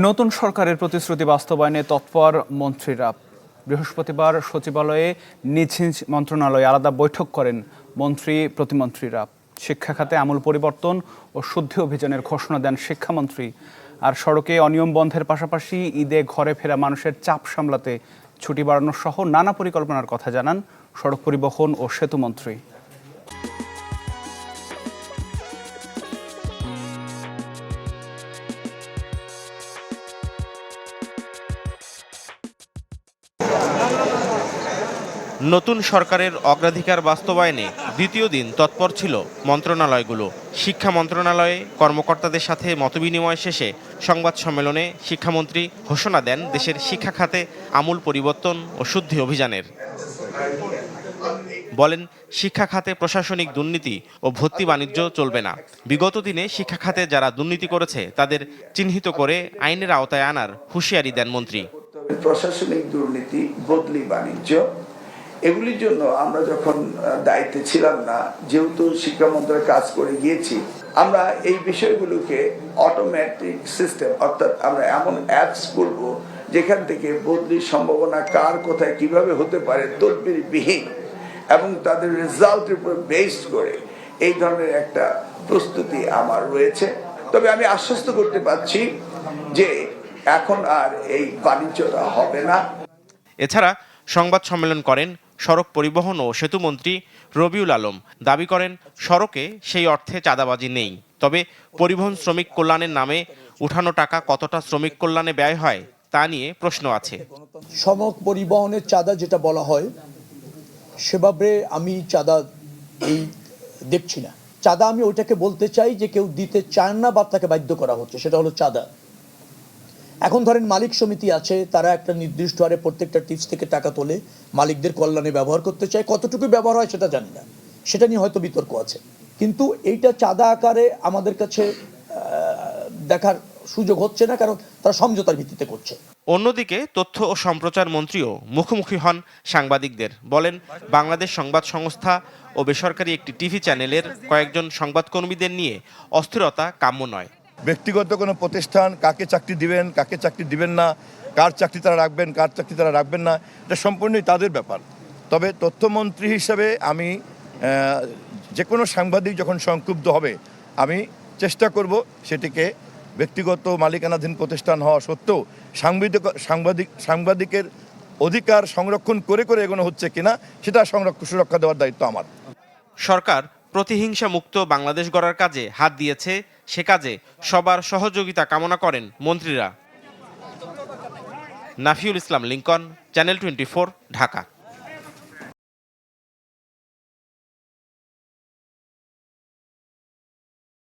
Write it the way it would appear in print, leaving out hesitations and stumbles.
নতুন সরকারের প্রতিশ্রুতি বাস্তবায়নে তৎপর মন্ত্রীরা। বৃহস্পতিবার সচিবালয়ে নিজ নিজ মন্ত্রণালয়ে আলাদা বৈঠক করেন মন্ত্রী প্রতিমন্ত্রীরা। শিক্ষা খাতে আমূল পরিবর্তন ও শুদ্ধি অভিযানের ঘোষণা দেন শিক্ষামন্ত্রী। আর সড়কে অনিয়ম বন্ধের পাশাপাশি ঈদে ঘরে ফেরা মানুষের চাপ সামলাতে ছুটি বাড়ানো সহ নানা পরিকল্পনার কথা জানান সড়ক পরিবহন ও সেতুমন্ত্রী। নতুন সরকারের অগ্রাধিকার বাস্তবায়নে দ্বিতীয় দিন তৎপর ছিল মন্ত্রণালয়গুলো। শিক্ষা মন্ত্রণালয়ে কর্মকর্তাদের সাথে মতবিনিময় শেষে সংবাদ সম্মেলনে শিক্ষামন্ত্রী ঘোষণা দেন দেশের শিক্ষা খাতে আমূল পরিবর্তন ও শুদ্ধি অভিযানের। বলেন, শিক্ষা খাতে প্রশাসনিক দুর্নীতি ও ভর্তি বাণিজ্য চলবে না। বিগত দিনে শিক্ষা খাতে যারা দুর্নীতি করেছে তাদের চিহ্নিত করে আইনের আওতায় আনার হুঁশিয়ারি দেন মন্ত্রী। প্রশাসনিক দুর্নীতি, বদলি বাণিজ্য, এগুলির জন্য আমরা যখন দায়িত্বে ছিলাম না, যেহেতু শিক্ষা মন্ত্রণালয়ে কাজ করে গিয়েছি, আমরা এই বিষয়গুলোকে অটোমেটিক সিস্টেম, অর্থাৎ আমরা এমন অ্যাপস করব যেখান থেকে বদলির সম্ভাবনা কার কোথায় কিভাবে হতে পারে তদবিরবিহীন এবং তাদের রেজাল্টের উপর বেসড করে এই ধরনের একটা প্রস্তুতি আমার রয়েছে। তবে আমি আশ্বস্ত করতে পারছি যে এখন আর এই বাণিজ্যটা হবে না। এছাড়া সংবাদ সম্মেলন করেন সড়ক পরিবহন ও সেতুমন্ত্রী রবিউল আলম। দাবি করেন, সড়কে সেই অর্থে চাঁদাবাজি নেই, তবে পরিবহন শ্রমিক কল্যাণের নামে উঠানো টাকা কতটা শ্রমিক কল্যাণে ব্যয় হয় তা নিয়ে প্রশ্ন আছে। সড়ক পরিবহনের চাঁদা যেটা বলা হয়, সেভাবে আমি চাঁদা দেখছি না। চাঁদা আমি ওইটাকে বলতে চাই যে কেউ দিতে চান না বা তাকে বাধ্য করা হচ্ছে, সেটা হলো চাঁদা। এখন ধরেন মালিক সমিতি আছে, তারা একটা নির্দিষ্ট হারে প্রত্যেকটা টিপস থেকে টাকা তোলে, মালিকদের কল্যাণে ব্যবহার করতে চায়। কতটুকু ব্যবহার হয় সেটা জানি না, সেটা নিয়ে হয়তো বিতর্ক আছে। কিন্তু এইটা চাঁদা আকারে আমাদের কাছে দেখার সুযোগ হচ্ছে না, কারণ তারা সমঝোতার ভিত্তিতে করছে। অন্যদিকে তথ্য ও সম্প্রচার মন্ত্রীও মুখোমুখি হন সাংবাদিকদের। বলেন, বাংলাদেশ সংবাদ সংস্থা ও বেসরকারি একটি টিভি চ্যানেলের কয়েকজন সংবাদকর্মীদের নিয়ে অস্থিরতা কাম্য নয়। ব্যক্তিগত কোনো প্রতিষ্ঠান কাকে চাকরি দিবেন, কাকে চাকরি দিবেন না, কার চাকরি তারা রাখবেন, কার চাকরি তারা রাখবেন না, এটা সম্পূর্ণই তাদের ব্যাপার। তবে তথ্যমন্ত্রী হিসেবে আমি যে কোনো সাংবাদিক যখন সংক্ষুব্ধ হবে, আমি চেষ্টা করব সেটিকে ব্যক্তিগত মালিকানাধীন প্রতিষ্ঠান হওয়া সত্ত্বেও সাংবাদিকের অধিকার সংরক্ষণ করে করে এগোনো হচ্ছে কিনা সেটা সুরক্ষা দেওয়ার দায়িত্ব আমার। সরকার প্রতিহিংসা মুক্ত বাংলাদেশ গড়ার কাজে হাত দিয়েছে, সে কাজে সবার সহযোগিতা কামনা করেন মন্ত্রীরা। নাফিউল ইসলাম লিংকন, চ্যানেল 24, ঢাকা।